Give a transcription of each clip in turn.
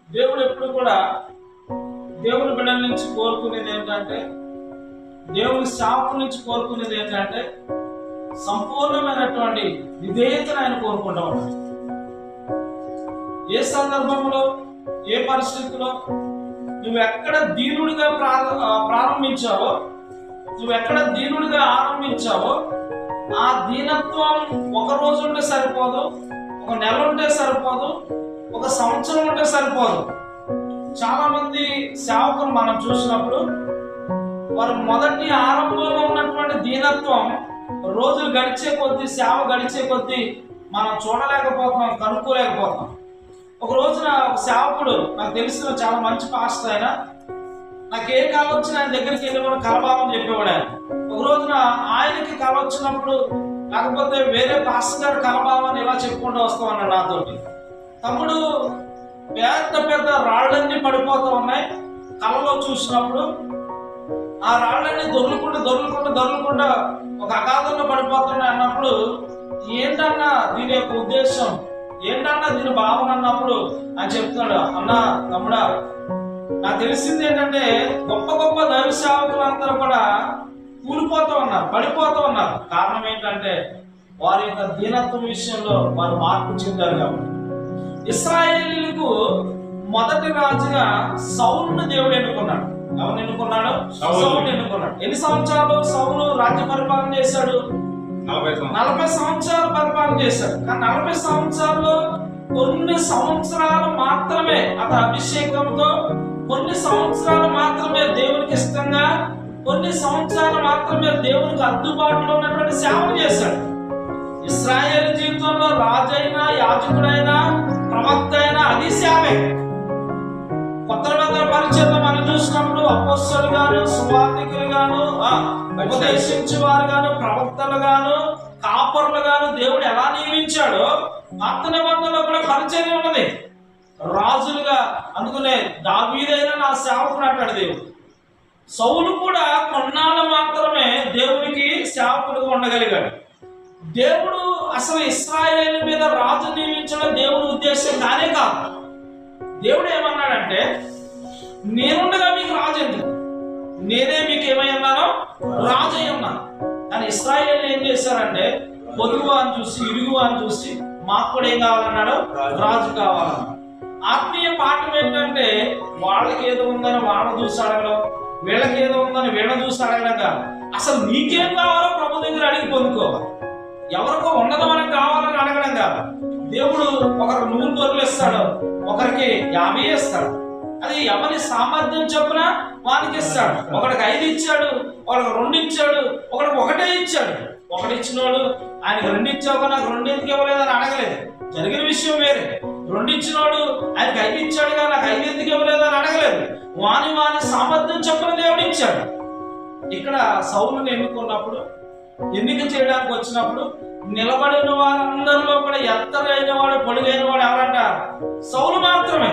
దేవుడు ఎప్పుడు కూడా దేవుని బిడ్డల నుంచి కోరుకునేది ఏంటంటే, దేవుని సేవకుల నుంచి కోరుకునేది ఏంటంటే సంపూర్ణమైనటువంటి విధేయతను ఆయన కోరుకుంటా ఉన్నాడు. ఏ సందర్భంలో, ఏ పరిస్థితిలో నువ్వు ఎక్కడ దీనుడిగా ప్రారంభించావో, నువ్వు ఎక్కడ దీనుడిగా ఆరంభించావో ఆ దీనత్వం ఒక రోజు ఉంటే సరిపోదు, ఒక నెల ఉంటే సరిపోదు, ఒక సంవత్సరం ఉంటే సరిపోదు. చాలా మంది సేవకులు మనం చూసినప్పుడు వారు మొదటి ఆరంభంలో ఉన్నటువంటి దీనత్వం రోజులు గడిచే కొద్దీ, సేవ గడిచే కొద్దీ మనం చూడలేకపోతున్నాం, కనుక్కోలేకపోతున్నాం. ఒక రోజున ఒక సేవకుడు, నాకు తెలిసిన చాలా మంచి పాస్టర్ ఆయన, నాకు ఏ కళ వచ్చినా ఆయన దగ్గరికి వెళ్ళి కూడా కలభావం చెప్పేవాడు ఆయన. ఒక రోజున ఆయనకి కళ వచ్చినప్పుడు, లేకపోతే వేరే పాస్టర్ గారు కలభావాన్ని ఇలా చెప్పుకుంటూ వస్తామన్నాడు నాతో. తమ్ముడు, పెద్ద పెద్ద రాళ్ళన్నీ పడిపోతూ ఉన్నాయి కళలో చూసినప్పుడు. ఆ రాళ్ళన్నీ దొర్లుకుంటూ ఒక అగాధంలో పడిపోతున్నాయి అన్నప్పుడు, ఏంటన్నా దీని యొక్క ఉద్దేశం, ఏంటన్నా దీని భావన అన్నప్పుడు ఆయన చెప్తున్నాడు, అన్నా తమ్ముడా, నాకు తెలిసింది ఏంటంటే గొప్ప గొప్ప దైవ సేవకులందరూ కూడా కూలిపోతూ ఉన్నారు, పడిపోతూ ఉన్నారు. కారణం ఏంటంటే వారి యొక్క దీనత్వం విషయంలో వారు మార్పు చెందారు కాబట్టి. ఇశ్రాయేలీయులకు మొదటి రాజుగా సౌలును దేవుడు ఎన్నుకున్నాడు. ఎవరు ఎన్నుకున్నాడు? సౌలును ఎన్నుకున్నాడు. ఎన్ని సంవత్సరాలు సౌలు రాజ్య పరిపాలన చేశాడు? 40 సంవత్సరాలు పరిపాలన చేశాడు. కానీ 40 సంవత్సరాల్లో కొన్ని సంవత్సరాలు మాత్రమే అతని అభిషేకంతో, కొన్ని సంవత్సరాలు మాత్రమే దేవునికి ఇష్టంగా, కొన్ని సంవత్సరాలు మాత్రమే దేవునికి అందుబాటులో ఉన్నటువంటి సేవలు చేశాడు. ఇశ్రాయేలు జీవితంలో రాజైనా, యాజకుడైనా, ప్రవక్త అయినా అది సేవే. కొత్త నిబంధన పరిచయంలో మనం చూసినప్పుడు అపోస్తలులు గాను, సువార్తికులు గాను, ఉపదేశించే వారు గాను, ప్రవక్తలు గాను, కాపరులు గాను దేవుడు ఎలా నియమించాడో కొత్త నిబంధనలో కూడా పరిచయం ఉన్నది రాజులుగా. అందుకనే దావీదైనా నా సేవకుడు అంటాడు దేవుడు. సౌలు కూడా కొన్నాళ్ళు మాత్రమే దేవునికి సేవకుడుగా ఉండగలిగాడు. దేవుడు అసలు ఇశ్రాయేలు మీద రాజు నియమించడం దేవుని ఉద్దేశం కానే కాదు. దేవుడు ఏమన్నాడంటే, నేనుండగా మీకు రాజు ఎందుకు, నేనే మీకు ఏమై ఉన్నానో రాజు అయి ఉన్నాను. కానీ ఇశ్రాయేలు ఏం చేశారంటే, పొరుగు అని చూసి, ఇరుగు అని చూసి, మాకు కూడా ఏం కావాలన్నాడు? రాజు కావాలన్నాడు. ఆత్మీయ పాఠం ఏంటంటే, వాళ్ళకి ఏదో ఉందని వాళ్ళని చూసి అడగడం, వీళ్ళకి ఏదో ఉందని వీళ్ళని చూసి అడగడం కాదు. అసలు నీకేం కావాలో ప్రభు దగ్గర అడిగి పొందుకోవాలి. ఎవరికో ఉన్నది మనకు కావాలని అడగడం కాదు. దేవుడు ఒకరు 100 గొర్రెలు ఇస్తాడు, ఒకరికి 50 ఇస్తాడు. అది ఎవరి సామర్థ్యం చొప్పున వానికి ఇస్తాడు. ఒకడికి 5 ఇచ్చాడు, ఒకడికి 2 ఇచ్చాడు, ఒకడికి 1 ఇచ్చాడు. 1 ఇచ్చినోడు ఆయనకు 2 ఇచ్చావు, నాకు 2 ఎందుకు ఇవ్వలేదని అడగలేదు, జరిగిన విషయం వేరే. 2 ఇచ్చినోడు ఆయనకు 5 ఇచ్చాడు కానీ నాకు 5 ఎందుకు ఇవ్వలేదని అడగలేదు. వాని సామర్థ్యం చొప్పున దేవుడు ఇచ్చాడు. ఇక్కడ సౌలుని ఎన్నుకున్నప్పుడు, ఎన్నిక చేయడానికి వచ్చినప్పుడు నిలబడిన వారందరిలో కూడా ఎత్తరైన వాడు, పొడుగైన వాడు ఎవరంట? సౌలు మాత్రమే.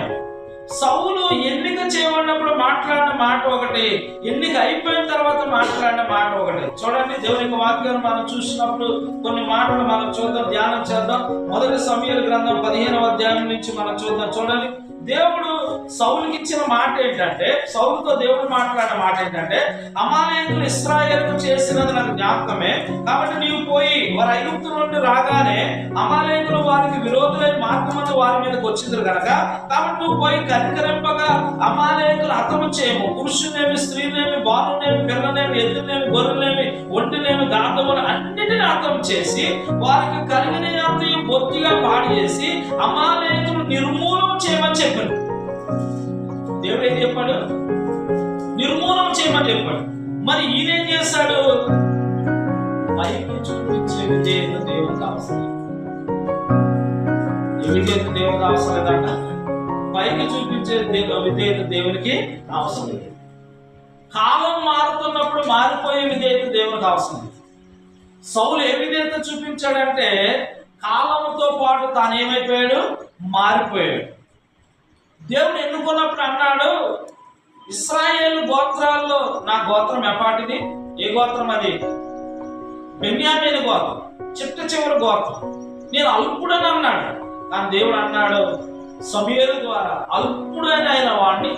సౌలు ఎన్నిక చేయబడినప్పుడు మాట్లాడిన మాట ఒకటి, ఎన్నిక అయిపోయిన తర్వాత మాట్లాడిన మాట ఒకటి. చూడండి, దేవుని యొక్క వాక్యాన్ని మనం చూసినప్పుడు కొన్ని మాటలు మనం చూద్దాం, ధ్యానం చేద్దాం. 1 సమూయేలు గ్రంథం 15వ అధ్యాయం నుంచి మనం చూద్దాం. చూడండి, దేవుడు సౌలుకి ఇచ్చిన మాట ఏంటంటే, సౌలుతో దేవుడు మాట్లాడిన మాట ఏంటంటే, అమాలేకులు ఇశ్రాయేలుకు చేసినది నాకు జ్ఞాపకమే, కాబట్టి నీవు పోయి వారు ఐగుప్తు నుండి రాగానే అమాలేకులు వారికి విరోధులై మార్గమందు వారి మీదకి వచ్చింది కనుక, కాబట్టి నువ్వు పోయి కనికరింపగా అమాలేకులు హతము చేయము, పురుషునేమి, స్త్రీనేమి, బాలునేమి, పిల్లనేమి, ఎద్దునేమి, గొర్రెనేమి, ఒంటినేమి, గాంధములు అన్నిటిని హతం చేసి వారికి కలిగిన అంతయు బొత్తిగా పాడు చేసి అమాలేకులు నిర్మూలన చేయమని చెప్పాడు. దేవుడు ఏం చెప్పాడు? నిర్మూలన చేయమని చెప్పాడు. మరి ఈయనేం చేశాడు? పైకి చూపించే విధేయత దేవునికి అవసరం. విధేయత దేవునికి అవసరం లేదంట. పైకి చూపించే విధేయత దేవునికి అవసరం లేదు. కాలం మారుతున్నప్పుడు మారిపోయే విధేయత దేవునికి అవసరం లేదు. సౌలు ఏ విధేయత చూపించాడంటే, కాలంతో పాటు తాను ఏమైపోయాడు? మారిపోయాడు. దేవుడు ఎన్నుకున్నప్పుడు అన్నాడు, ఇశ్రాయేలు గోత్రాల్లో నా గోత్రం ఎపాటిది? ఏ గోత్రం అది? బెన్యామీను గోత్రం, చిట్ట చివరి గోత్రం. నేను అల్పుడని అన్నాడు. కానీ దేవుడు అన్నాడు, సమూయేలు ద్వారా అల్పుడైన వాడిని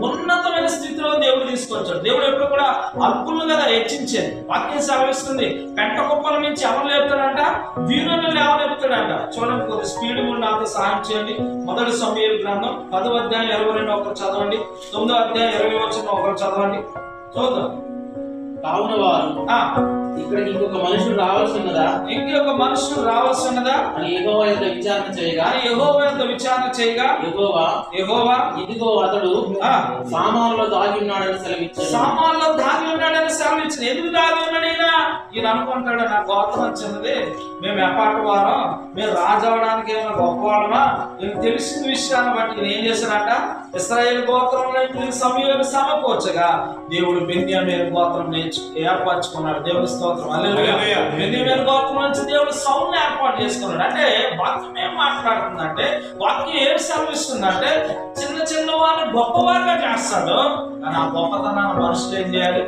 ఉన్నతమైన స్థితిలో దేవుడు తీసుకొచ్చాడు. దేవుడు ఎప్పుడు కూడా అల్పులను కదా హెచ్చించేది. వాక్యం సెలవిస్తుంది, పెంట కుప్పల నుంచి ఎవరు లేపుతాడంట, వీరులను లేవలేపుతాడంట. చూడండి, కొద్ది స్పీడ్ కూడా నాతో సహాయం చేయండి. మొదటి సమూయేలు గ్రంథం 10వ అధ్యాయం 22 ఒకరు చదవండి, 9వ అధ్యాయం 20 ఒకరు చదవండి. చూద్దాం. కావున వారు ఇక్కడికి ఇంకొక మనుషుడు రావాల్సిన్నదా అని యెహోవా యొద్ద విచారణ చేయగా యెహోవా ఇదిగో అతడు సామానులో దాగి ఉన్నాడని సెలవిచ్చాడు. ఎందుకు దాగి ఉన్నాడైనా? ఈయన అనుకుంటాడు, నా గోత్రం చిన్నది, మేము ఎపాటి వారం, మేము రాజవడానికి ఏమైనా గొప్పవాడమా? నేను తెలిసిన విషయాన్ని బట్టి నేను ఏం చేశానంట, ఇశ్రాయేలు గోత్రంలో సమూయేలు సమకూర్చగా దేవుడు బెన్యామీను గోత్రం ఏర్పరచుకున్నాడు. దేవుడి స్తోత్రం. హల్లెలూయా. బెన్యామీను గోత్రం నుంచి దేవుడు సౌలుని ఏర్పాటు చేసుకున్నాడు. అంటే వాక్యం ఏం మాట్లాడుతుందంటే, వాక్యం ఏం సెలవిస్తుందంటే, చిన్న చిన్న వారిని గొప్పవారుగా చేస్తాడు. కానీ ఆ గొప్పతనాన్ని మనుషులు ఏం చేయాలి?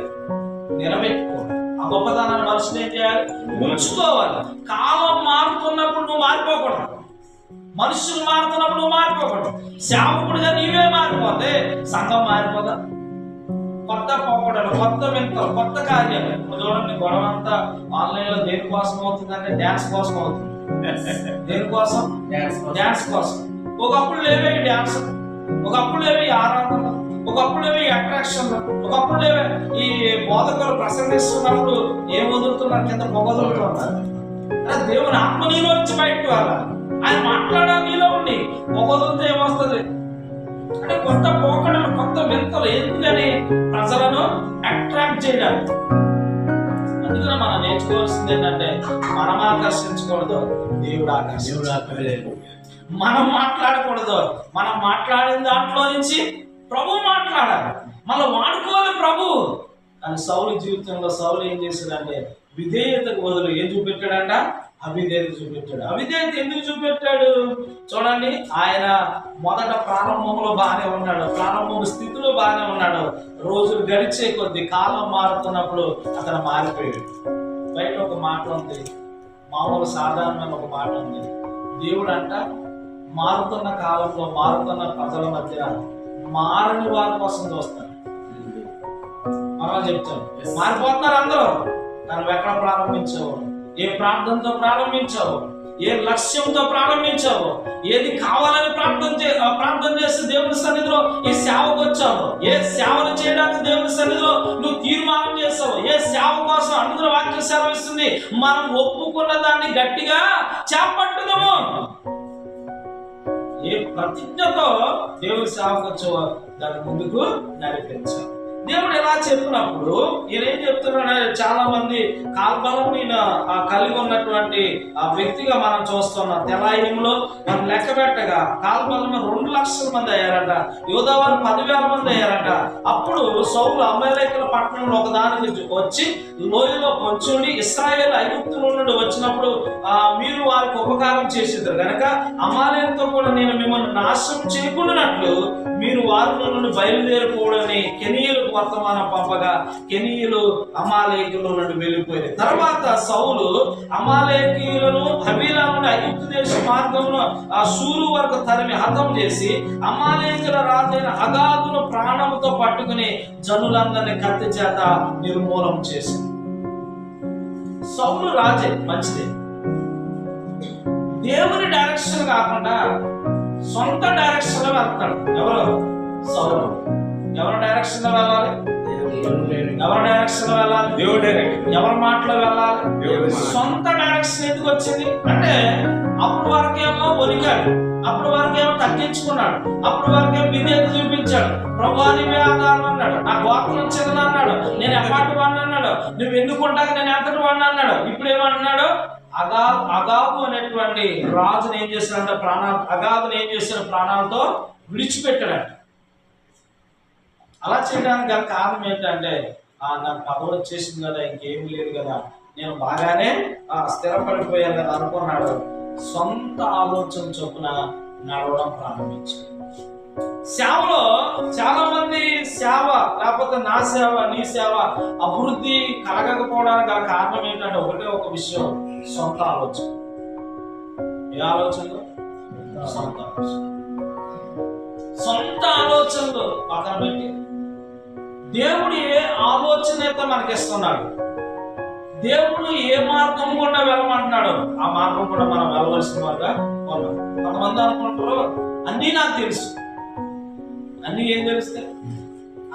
నిలబెట్టుకోవాలి. ఆ గొప్పతనాన్ని మనుషులు ఏం చేయాలి? ఉంచుకోవాలి. కాలం మారుతున్నప్పుడు నువ్వు మారిపోకూడదు, మనుషులు మారుతున్నప్పుడు నువ్వు మారిపోకూడదు. సేవకుడిగా నీవే మారిపోతే సంఘం మారిపోదా? కొత్త పోకడలు, కొత్త వింతలు, కొత్త కార్యాలు. చూడండి, గొడవ అంతా ఆన్లైన్ లో దేనికోసం అవుతుందంటే డ్యాన్స్ కోసం అవుతుంది. దేనికోసం? డ్యాన్స్ కోసం. ఒకప్పుడు లేవే డ్యాన్స్, ఒకప్పుడు లేవే ఆరాధన, ఒకప్పుడు లేవే అట్రాక్షన్, ఒకప్పుడు లేవే ఈ బోధకులు ప్రసంగిస్తున్నప్పుడు ఏం వదులుతున్నారు, కింద పొగ వదులుతున్నారు. దేవుని ఆత్మ నీలో వచ్చి బయటకు రావాలి. ఆయన మాట్లాడాలి నీలో ఉండి. పొగ వదిలితే ఏమొస్తుంది అంటే కొత్త పోకడలు, కొత్త వింతలు. ఎందుకని? ప్రజలను అట్రాక్ట్ చేయడానికి. అందుకని మనం నేర్చుకోవాల్సింది ఏంటంటే, మనం ఆకర్షించకూడదు, దేవుడు ఆకర్షించాలి. మనం మాట్లాడకూడదు, మనం మాట్లాడిన దాంట్లో నుంచి ప్రభు మాట్లాడాలి. మనం వాడుకోవాలి ప్రభు. కానీ సౌలు జీవితంలో సౌలు ఏం చేశాడంటే, విధేయతకు బదులు ఏం చూపెట్టాడంట? అవిధేయత చూపెట్టాడు. అవిధేయత ఎందుకు చూపెట్టాడు? చూడండి, ఆయన మొదట ప్రారంభంలో బాగానే ఉన్నాడు, ప్రారంభం స్థితిలో బాగానే ఉన్నాడు. రోజులు గడిచే కొద్ది, కాలం మారుతున్నప్పుడు అతను మారిపోయాడు. బయట ఒక మాట ఉంది, మామూలు సాధారణమైన ఒక మాట ఉంది. దేవుడు అంట మారుతున్న కాలంలో, మారుతున్న ప్రజల మధ్య మారని వారి కోసం చూస్తాడు. మనం చెప్తాను, మారిపోతున్నారు అందరూ. కానీ ఎక్కడ ప్రారంభించావు? ఏ ప్రార్థనతో ప్రారంభించావు? ఏ లక్ష్యంతో ప్రారంభించావు? ఏది కావాలని ప్రార్థన చేసి దేవుని సన్నిధిలో ఈ సేవకు వచ్చావు? ఏ సేవను చేయడానికి దేవుని సన్నిధిలో నువ్వు తీర్మానం చేసావు? ఏ సేవ కోసం? అందులో వాక్యం సెలవిస్తుంది, మనం ఒప్పుకున్న దాన్ని గట్టిగా చేపట్టుదాము. ఏ ప్రతిజ్ఞతో దేవుని సేవకు వచ్చావో దాని ముందుకు నడిపించావు. దేవుడు ఎలా చెప్పినప్పుడు ఈయన ఏం చెప్తున్నాడు? చాలా మంది కాల్బలం కలిగి ఉన్నటువంటి ఆ వ్యక్తిగా మనం చూస్తున్నాం. తెలాయిలో మనం లెక్క పెట్టగా కాల్బలం 2 లక్షల మంది అయ్యారట, యోధావారు 10,000 మంది అయ్యారట. అప్పుడు సౌలు అమలేకుల పట్టణంలో ఒకదానికి వచ్చి లోయలో పొంచుండి ఇశ్రాయేలు ఐగుప్తుల నుండి వచ్చినప్పుడు మీరు వారికి ఉపకారం చేసేదారు కనుక అమాలేకుతో కూడా నేను మిమ్మల్ని నాశనం చేయకుండానట్లు మీరు వారి నుండి బయలుదేరిపోవడని కెనీయులకు వర్తమానం పంపగా కెనీయులు అమాలేకుల నుండి వెళ్ళిపోయింది. తర్వాత సౌలు అమాలేకీయులను హవీలా నుండి ఐగుప్తు దేశ మార్గంలో ఆ షూరు వరకు తరిమి హతం చేసి అమాలేకుల రాజైన అగాదును ప్రాణముతో పట్టుకుని జనులందరినీ కత్తి చేత నిర్మూలం చేసింది. సౌలు రాజే, మంచిదే. దేవుని డైరెక్షన్ కాకుండా సొంత డైరెక్షన్ లో వెళ్తాడు. ఎవరు? సౌలు. ఎవరి డైరెక్షన్ లో వెళ్ళాలి? ఎవరి డైరెక్షన్ లో వెళ్ళాలి? దేవుడి డైరెక్షన్. ఎవరి మాటలో వెళ్ళాలి? సొంత డైరెక్షన్ ఎందుకు వచ్చింది అంటే, అప్పుడు వరకేమో ఒలిగాడు, అప్పుడు వరకేమో తగ్గించుకున్నాడు, అప్పుడు వరకేమో విధేయత చూపించాడు. ప్రభువా నీవే ఆధారం అన్నాడు, నా గోత్రం చిన్నది అన్నాడు, నేను ఎప్పటి వాడిని అన్నాడు, నువ్వు ఎందుకుంటాక నేను ఎంతటి వాడిని అన్నాడు. ఇప్పుడు ఏమన్నాడు? అగాబు అనేటువంటి రాజుని ఏం చేశాడంటే అగాబుని ఏం చేశాడు? ప్రాణాలతో విడిచిపెట్టాడంట. అలా చేయడానికి గల కారణం ఏంటంటే, నాకు పదవి వచ్చేసింది కదా, ఇంకేమీ లేదు కదా, నేను బాగానే స్థిరపడిపోయాను కదా అనుకున్నాడు. సొంత ఆలోచన చొప్పున నడవడం ప్రారంభించాడు. సేవలో చాలా మంది సేవ లేకపోతే నా సేవ నీ సేవ అభివృద్ధి కలగకపోవడానికి గల కారణం ఏంటంటే ఒకటే ఒక విషయం, సొంత ఆలోచన. ఏ ఆలోచన? సొంత ఆలోచన. సొంత ఆలోచనలు పక్కన పెట్టి దేవుడు ఏ ఆలోచన అయితే మనకిస్తున్నాడు, దేవుడు ఏ మార్గం కూడా వెళ్ళమంటున్నాడు ఆ మార్గం కూడా మనం వెళ్ళవలసిన వారుగా ఉన్నాం. కొంతమంది అనుకుంటారు అన్నీ నాకు తెలుసు. అన్నీ ఏం తెలుస్తాయి?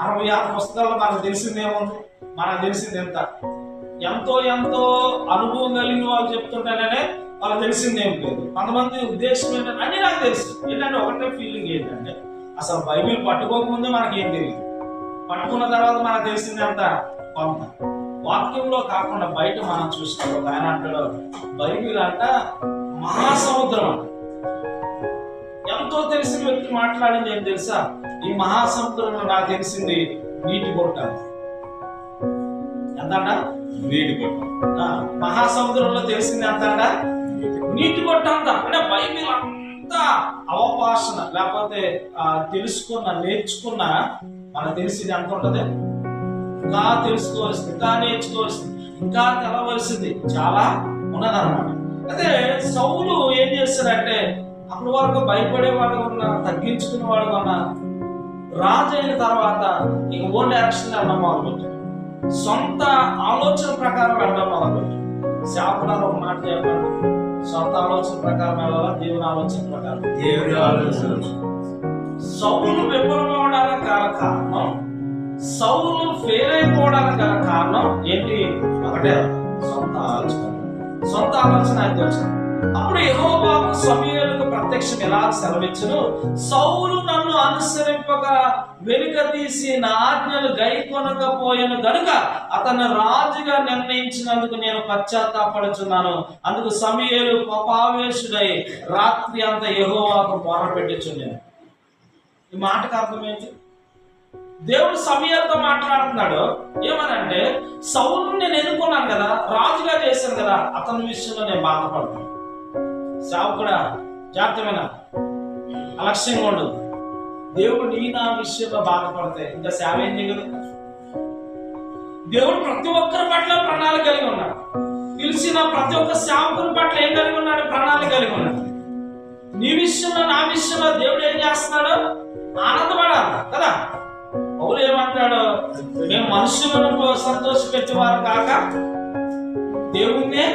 66 పుస్తకాల్లో మనకు తెలిసిందేముంది? మనకు తెలిసింది ఎంత? ఎంతో ఎంతో అనుభవం కలిగిన వాళ్ళు చెప్తుంటానే వాళ్ళకి తెలిసింది ఏం లేదు. కొంతమంది ఉద్దేశం ఏంటంటే అన్నీ నాకు తెలుసు. ఏంటంటే ఒకటే ఫీలింగ్ ఏంటంటే అసలు బైబిల్ పట్టుకోకముందే మనకి ఏం తెలియదు, పట్టుకున్న తర్వాత మనకు తెలిసింది అంత కొంత. వాక్యంలో కాకుండా బయట మనం చూసినప్పుడు ఒక ఆయన అంటాడు, బైబిల్ అంట మహాసముద్రం అంట. ఎంతో తెలిసిన వ్యక్తి మాట్లాడింది ఏం తెలుసా? ఈ మహాసముద్రంలో నాకు తెలిసింది నీటి బొట్ట. ఎంతంట? నీటి బొట్ట. మహాసముద్రంలో తెలిసింది ఎంతంట? నీటి బొట్ట అంత. అంటే బైబిల్ అంతా అవపాసన లేకపోతే తెలుసుకున్న నేర్చుకున్న మనకు తెలిసింది ఎంత ఉంటది? ఇంకా తెలుసుకోవాల్సింది, ఇంకా నేర్చుకోవాల్సింది, ఇంకా తెలవలసింది చాలా ఉన్నదన్నమాట. అయితే సౌలు ఏం చేస్తాడంటే అప్పటి వరకు భయపడే వాడు ఉన్నా, తగ్గించుకునే వాడు ఉన్నా, రాజు అయిన తర్వాత ఇక ఓన్ డైరెక్షన్ వెళ్ళడం మొదలుపెట్టాడు. సొంత ఆలోచన ప్రకారం వెళ్ళడం మొదలుపెట్టాడు. శాపనాలు ఒక మాట చెప్పాడు, సొంత ఆలోచన ప్రకారం వెళ్ళాలా, దేవుని ఆలోచన ప్రకారం. దేవుని ఆలోచన. సౌలు విఫలమవడానికి గల కారణం, సౌలు ఫెయిల్ అయిపోవడానికి గల కారణం ఏంటి? ఒకటే, సొంత ఆలోచన. సొంత ఆలోచన అయితే వచ్చింది. అప్పుడు యెహోవాకు సమూయేలుకు ప్రత్యక్షం ఎలా సెలవిచ్చును, సౌలు నన్ను అనుసరింపక వెనుక తీసి నా ఆజ్ఞలు గైకొనకపోయాను గనుక అతను రాజుగా నిర్ణయించినందుకు నేను పశ్చాత్తాపడుచున్నాను. అందుకు సమూయేలు కోపావేశుడై రాత్రి అంతా యెహోవాకు మొరపెట్టుచుండెను. ఈ మాటకు అర్థం ఏంటి? దేవుడు సమూయేలుతో మాట్లాడుతున్నాడు. ఏమనంటే సౌలు నేను ఎన్నుకున్నాను కదా, రాజుగా చేశాను కదా, అతని విషయంలో నేను బాధపడుతున్నాను. సేవకుడా జాగ్రత్తమైన అలక్ష్యంగా ఉండదు. దేవుడు నీ నా విషయంలో బాధపడితే ఇంకా సేవ ఏం చేయగలదు? దేవుడు ప్రతి ఒక్కరి పట్ల ప్రణాళిక కలిగి ఉన్నాడు. పిలిచిన ప్రతి ఒక్క సేవకుని పట్ల ఏం కలిగి ఉన్నాడు? ప్రణాళిక కలిగి ఉన్నాడు. నీ విషయంలో నా విషయంలో దేవుడు ఏం చేస్తున్నాడు? ఆనందపడాలి కదా. పౌలు ఏమంటాడు? మేము మనుషులను సంతోష పెట్టేవారు కాక దేవుణ్ణే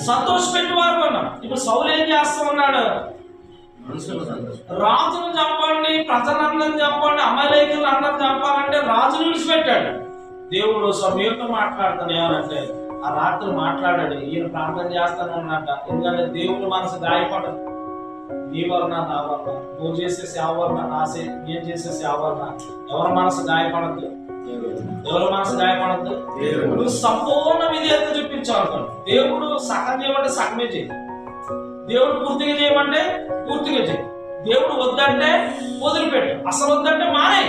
సంతోష పెట్టేవారు ఉన్నాం. ఇప్పుడు సౌలు ఏం చేస్తా ఉన్నాడు? రాజును చంపండి, ప్రజలందరిని చంపండి, అమలేకులు అందరిని చంపాలంటే రాజును విడిచిపెట్టాడు. దేవుడు సమూయేలుతో మాట్లాడుతాను ఏమనంటే ఆ రాత్రి మాట్లాడాడు, ఈయన ప్రార్థన చేస్తాను అన్నట్ట. ఎందుకంటే దేవుడు మనసు గాయపడదు. నీ వలన నా వలన, నువ్వు చేసే సేవ వలన, నేను చేసే సేవ వలన ఎవరి మనసు గాయపడద్దు. ఎవరి మనసు గాయపడద్దు. దేవుడు సంపూర్ణ విధేయత చూపించాలనుకోండి. దేవుడు సగం చేయమంటే సగమే చేయి, దేవుడు పూర్తిగా చేయమంటే పూర్తిగా చేయి, దేవుడు వద్దంటే వదిలిపెట్టు, అసలు వద్దంటే మానే.